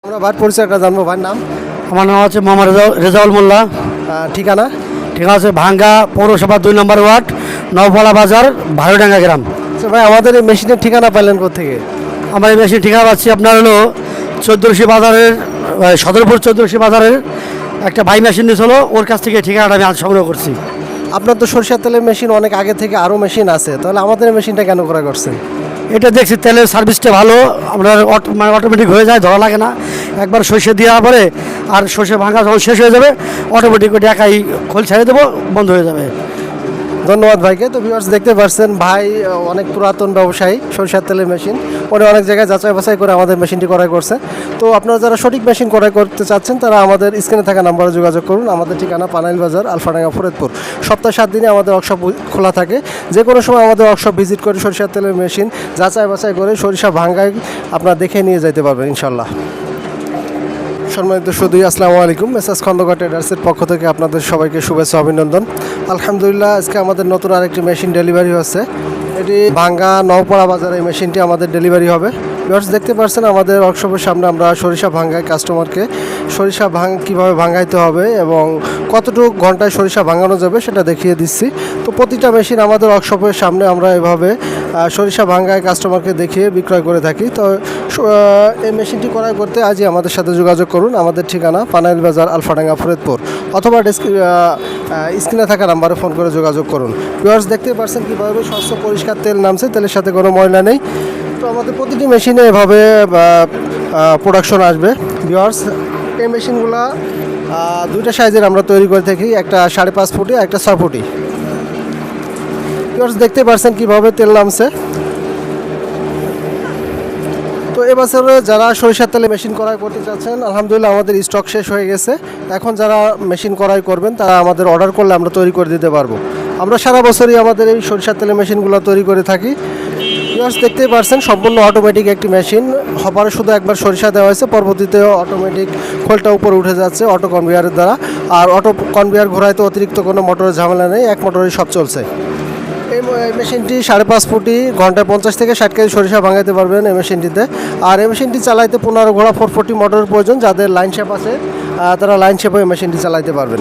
আমরা ভাইয়ের পরিচয়টা জানবো। ভাইয়ের নাম? আমার নাম হচ্ছে মোহাম্মদ রেজাউল মোল্লা। ঠিকানা? ঠিকানা আছে ভাঙ্গা পৌরসভা 2 নম্বর ওয়ার্ড, নওপাড়া বাজার, ভারুডাঙ্গা গ্রাম। আচ্ছা ভাই, আমাদের এই মেশিনের ঠিকানা পেলেন কোথেকে? আমার এই মেশিন ঠিকানা পাচ্ছি আপনার হলো 14 বাজারের, সদরপুর 14 বাজারের একটা ভাই মেশিন দিয়েছিল, ওর কাছ থেকে ঠিকানাটা আমি আজ সংগ্রহ করছি। আপনার তো সরিষার তেলের মেশিন অনেক আগে থেকে আরও মেশিন আছে, তাহলে আমাদের এই মেশিনটা কেন ক্রয় করছেন? এটা দেখছি তেলের সার্ভিসটা ভালো, আপনার মানে অটোমেটিক হয়ে যায়, ধরা লাগে না। একবার সর্ষে দেওয়ার পরে আর সর্ষে ভাঙা যখন শেষ হয়ে যাবে অটোমেটিক ওটা একাই খোল ছেড়ে দেবো, বন্ধ হয়ে যাবে। ধন্যবাদ ভাইকে। তো ভিউয়ার্স দেখতে পাচ্ছেন ভাই অনেক পুরাতন ব্যবসায়ী, সরিষার তেলের মেশিন উনি অনেক জায়গায় যাচাই বাছাই করে আমাদের মেশিনটি ক্রয় করছে। তো আপনারা যারা সঠিক মেশিন ক্রয় করতে চাচ্ছেন তারা আমাদের স্ক্রিনে থাকা নাম্বারে যোগাযোগ করুন। আমাদের ঠিকানা পানাইল বাজার, আলফাডাঙ্গা, ফরিদপুর। সপ্তাহে 7 দিনে আমাদের ওয়ার্কশপ খোলা থাকে। যে কোনো সময় আমাদের ওয়ার্কশপ ভিজিট করে সরিষার তেলের মেশিন যাচাই বাছাই করে সরিষা ভাঙ্গায় আপনারা দেখে নিয়ে যেতে পারবেন ইনশাল্লাহ। সম্মানিত সুধী, আসসালামু আলাইকুম। মেসাজ খন্দকার ট্রেডার্সের পক্ষ থেকে আপনাদের সবাইকে শুভেচ্ছা অভিনন্দন। আলহামদুলিল্লাহ, আজকে আমাদের নতুন আরেকটি মেশিন ডেলিভারি হচ্ছে। এটি ভাঙ্গা নওপাড়া বাজারে এই মেশিনটি আমাদের ডেলিভারি হবে। ভিউয়ার্স দেখতে পাচ্ছেন আমাদের ওয়ার্কশপের সামনে আমরা সরিষা ভাঙ্গাই কাস্টমারকে সরিষা কীভাবে ভাঙ্গাইতে হবে এবং কতটুকু ঘন্টায় সরিষা ভাঙানো যাবে সেটা দেখিয়ে দিচ্ছি। তো প্রতিটা মেশিন আমাদের ওয়ার্কশপের সামনে আমরা এভাবে সরিষা ভাঙ্গায় কাস্টমারকে দেখিয়ে বিক্রয় করে থাকি। তো এই মেশিনটি ক্রয় করতে আজই আমাদের সাথে যোগাযোগ করুন। আমাদের ঠিকানা পানাইল বাজার, আলফাডাঙ্গা, ফরিদপুর, অথবা স্ক্রিনে থাকা নাম্বারে ফোন করে যোগাযোগ করুন। ভিউয়ার্স দেখতে পাচ্ছেন কীভাবে স্বচ্ছ পরিষ্কার তেল নামছে, তেলের সাথে কোনো ময়লা নেই। তো আমাদের প্রতিটি মেশিনে এভাবে প্রোডাকশন আসবে। ভিউয়ার্স এই মেশিনগুলো দুইটা সাইজের আমরা তৈরি করে থাকি, একটা 5.5 ফুটি, একটা 6 ফুটি। ভিউয়ার্স দেখতে পাচ্ছেন কীভাবে তেল নামছে। তো এবছরে যারা সরিষার তেলে মেশিন ক্রয় করতে চাচ্ছেন, আলহামদুলিল্লাহ আমাদের স্টক শেষ হয়ে গেছে। এখন যারা মেশিন ক্রয় করবেন তারা আমাদের অর্ডার করলে আমরা তৈরি করে দিতে পারবো। আমরা সারা বছরই আমাদের এই সরিষার তেলের মেশিনগুলো তৈরি করে থাকি। ভিউয়ার্স দেখতেই পারছেন সম্পূর্ণ অটোমেটিক একটি মেশিন। হপারে শুধু একবার সরিষা দেওয়া হয়েছে, পরবর্তীতে অটোমেটিক খোলটা উপরে উঠে যাচ্ছে অটো কনভেয়ারের দ্বারা। আর অটো কনভেয়ার ঘোরাইতে অতিরিক্ত কোনো মোটরের ঝামেলা নেই, এক মোটরেই সব চলছে। এই মেশিনটি 5.5 ফুটি, ঘন্টায় 50 থেকে 60 কেজি সরিষা ভাঙাইতে পারবেন এই মেশিনটিতে। আর এই মেশিনটি চালাইতে 15 ঘোড়া 440 মোটরের প্রয়োজন। যাদের লাইন শেপ আছে তারা লাইন শেপে এই মেশিনটি চালাইতে পারবেন।